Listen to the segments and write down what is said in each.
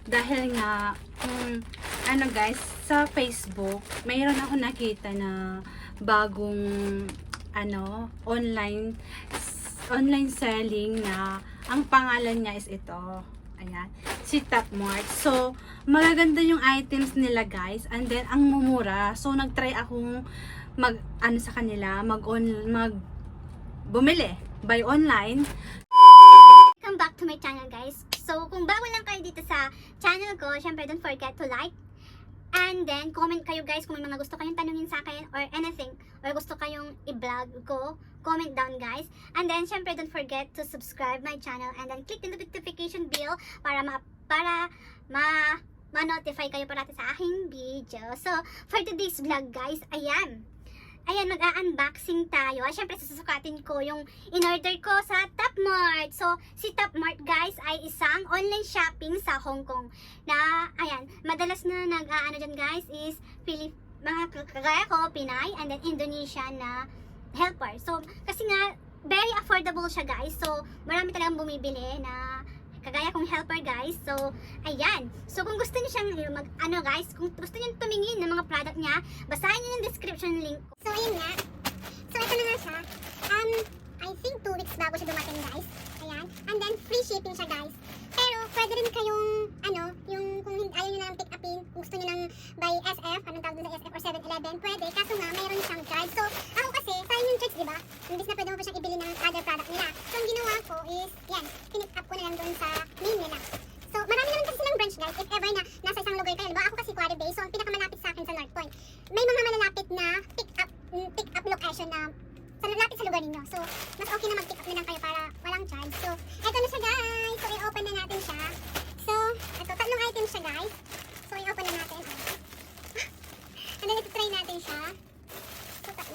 Dahil nga, ano guys, sa Facebook, mayroon ako nakita na bagong, online selling na ang pangalan niya is ito. Ayan, si Topmart. So, magaganda yung items nila guys. And then, ang mumura. So, nagtry akong sa kanila, bumili by online. Welcome back to my channel guys. So, kung bago lang kayo dito sa channel ko, syempre don't forget to like. And then, comment kayo guys kung may mga gusto kayong tanungin sa akin or anything. Or gusto kayong i-vlog ko. Comment down guys. And then, syempre don't forget to subscribe my channel. And then, click the notification bell para ma-notify kayo parati sa aking video. So, for today's vlog guys, ayan, mag-unboxing tayo. Siyempre, susukatin ko yung in-order ko sa Topmart. So, si Topmart, guys, ay isang online shopping sa Hong Kong. Na, ayan, madalas na dyan, guys, is mga kagaya ko, Pinay, and then Indonesian na helper. So, kasi nga, very affordable siya, guys. So, marami talagang bumibili na kagaya kong helper guys. So, ayan. So, kung gusto niyo siyang guys, kung gusto niyo tumingin ng mga product niya, basahin niyo yung description link ko. So, ayun nga. So, ito na nga siya. I think 2 weeks bago siya dumating guys. Ayan. And then, free shipping siya guys. Pero, pwede rin kayong, yung kung ayaw niyo nang pick upin, kung gusto niyo nang by SF, anong tawag doon sa SF or 7-Eleven, pwede. Kaso nga, mayroon siyang charge. So, ako kasi, sayang yung charge, diba? Imbis na pwede mo pa siyang ibili ng other product nila. So, ang ginawa ko is, yan, pinick up ko na lang doon sa main nila. So, marami naman kasi silang branch guys, if ever na nasa isang lugar kayo. Diba? Ako kasi quarter bay, so ang pinakamalapit sa akin sa North Point. May mga malalapit na pick up location na lapit sa lugar ninyo. So, mas okay na mag-pick up na lang kayo para walang charge. So, eto na siya guys. So, i-open na natin siya. So, eto, 3 items siya guys. So, i-open na natin. And then, ito try natin siya. So, 3.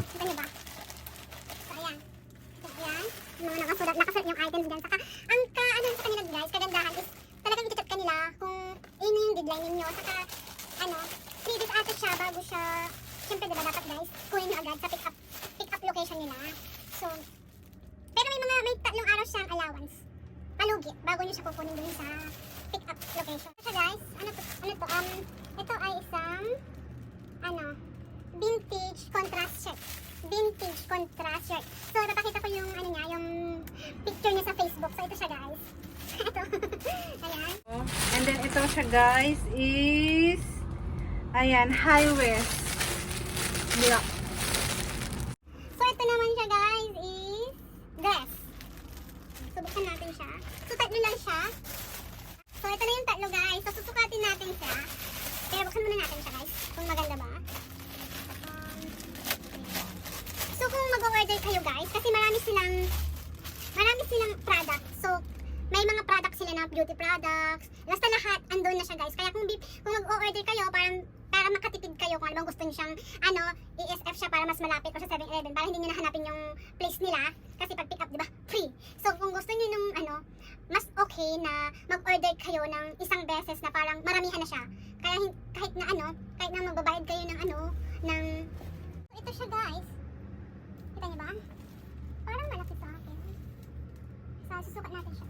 Kita niyo ba? So, ayan. Ayan. Yung mga nakasulat yung items dyan. Saka, sa kanila guys, kagandahan is talagang i-chat kanila kung ano yung deadline ninyo. Saka, 3 days ata siya bago siya, syempre diba dapat guys, kunin nyo agad sa pick up location nila. So, pero may 3 araw siyang allowance. Palugit, bago nyo siya kukunin dun sa pick up location. So guys, ito ay isang, vintage contrast shirt. Vintage contrast shirt. So, napakita ko yung, yung picture niya sa Facebook. So, ito siya guys. Ito. Ayan. And then, ito siya guys is, ayan, high waist. Yeah. So, ito naman siya guys is dress. So, buksan natin siya. So, 3 lang siya. So, ito na yung 3 guys. So, susukatin natin siya. Pero buksan muna natin siya guys. Kung maganda ba. So, kung mag-order kayo guys, kasi marami silang product. So, may mga products sila na beauty products. Basta lahat, andun na siya guys. Kaya kung mag-order kayo, para makatipid kayo kung ano bang gusto niyo siyang, ESF siya para mas malapit o sa 7-Eleven para hindi niyo nahanapin yung place nila. Kasi pag pick up, diba, free. So, kung gusto niyo nung, mas okay na mag-order kayo ng isang beses na parang maramihan na siya. Kaya kahit na magbabayad kayo ng So, ito siya guys. Kita niyo ba? Parang malaki sa akin. So, susukat natin siya.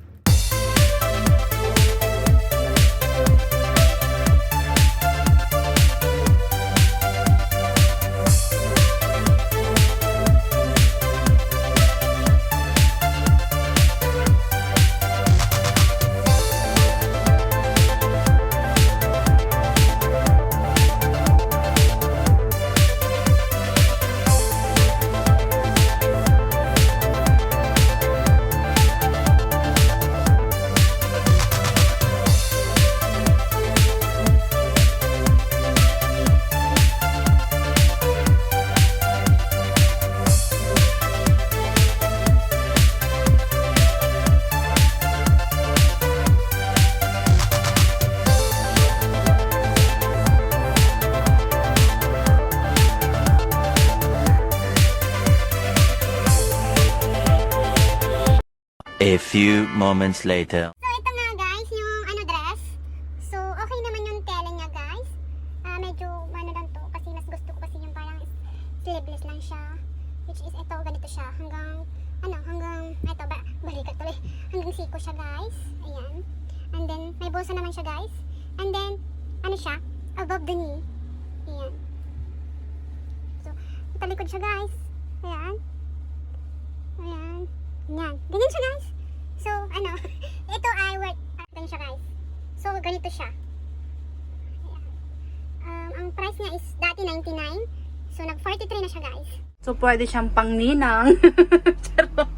A few moments later. So, ito nga guys, yung dress. So, okay naman yung tela niya guys. Medyo, lang to, kasi mas gusto ko kasi yung parang sleeveless lang siya. Which is, ito, ganito siya. Hanggang, balikat tuloy. Hanggang siko siya guys. Ayan. And then, may bulsa naman siya, guys. And then, ano siya? Above the knee. Ayan. So, talikod siya, guys. Ayan. Ayan. Ayan. Ganyan siya, guys. So, ano, ito ay worth, ganyan siya, guys. So, ganito siya. Ayan. Ang price niya is dati 99. So, nag-43 na siya, guys. So, pwede siyang pangninang. Charot.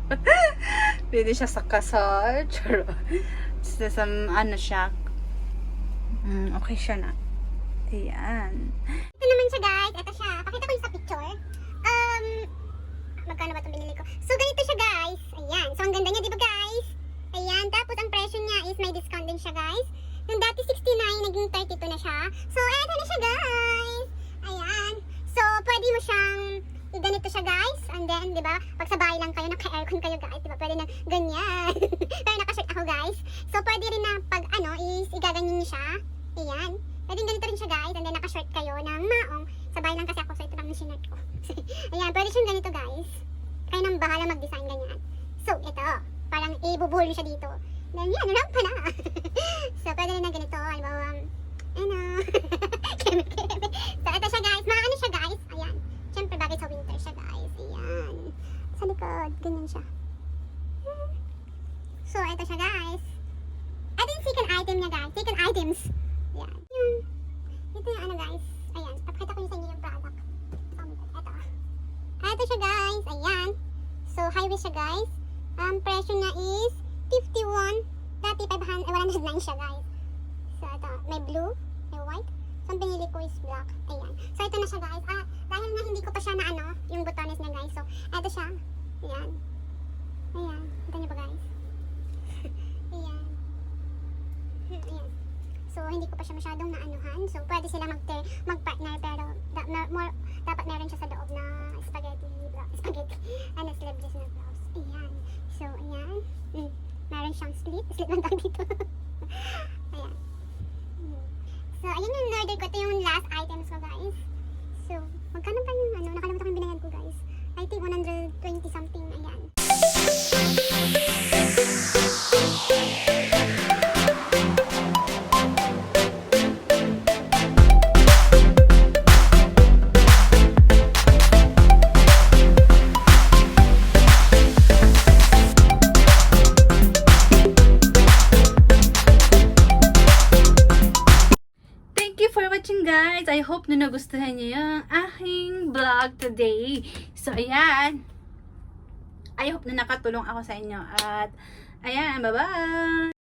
Pwede siya sa kasal. Charot. Sa ano siya. Okay siya na. Ayan. Ito naman siya, guys. Ito siya. Pakita ko yung sa picture. Magkano ba itong binili ko? So, ganito siya, guys. Ayan. So, ang ganda niya, di ba, guys? Ayan. Tapos, ang presyo niya is may discount din siya, guys. Yung dati 69, naging 32 na siya. So, eto na siya, guys. Ayan. So, pwede mo siyang i-ganito siya, guys. And then, di ba, pag sa bahay lang kayo, naka-aircon kayo, guys. Di ba, pwede na ganyan. Pero naka-shirt ako, guys. So, pwede rin na pag, is igaganyan niyo siya. Ayan. Pwede ganito rin siya, guys. And then, naka-shirt kayo ng maong. Sa bahay lang kasi ako, so ito lang yung sinart ko. Ayan, pwede siyang ganito, guys. Kayo nang bahala mag-design ganyan. So, ito. Parang ibubuhol niyo siya dito. Then, yan, rampa na. So, pwede rin na ganito. Halimbawa, keme-keme. So, ito siya, guys. Mga ano siya, guys. Ayan. Siyempre, bagay sa winter siya, guys. Ayan. Sa likod, ganyan siya. So, ito siya, guys. Ito yung second item niya, guys. Second items. Ayan. Ito yung ano, guys. Ayan. Papakita ko yung sa inyo yung product. Ito. Ito siya, guys. Ayan. So, high waist siya, guys. Presyo niya is 51. Dati 109 siya, guys. So, ito. May blue. May white. So, ang pinili ko is black. Ayan. So, ito na siya, guys. Dahil na hindi ko pa siya na yung butones niya, guys. So, ito siya. Ayan. Ayan. Ito niyo ba, guys? Ayan. Ayan. So, hindi ko pa siya masyadong naanuhan. So, pwede sila mag-partner, pero dapat meron siya sa loob na spaghetti, slip dress na blouse. Ayan. So, ayan. Meron siyang slit lang tawag dito. Ayan. So, ayan yung in-order ko. Ito yung last items ko, guys. So, magkano pa yung nakalimutan ko yung binayan ko, guys. I think 120 something. Ayan. Guys, I hope na nagustuhan niyo yung aking vlog today. So, ayan. I hope na nakatulong ako sa inyo. At, ayan, bye-bye!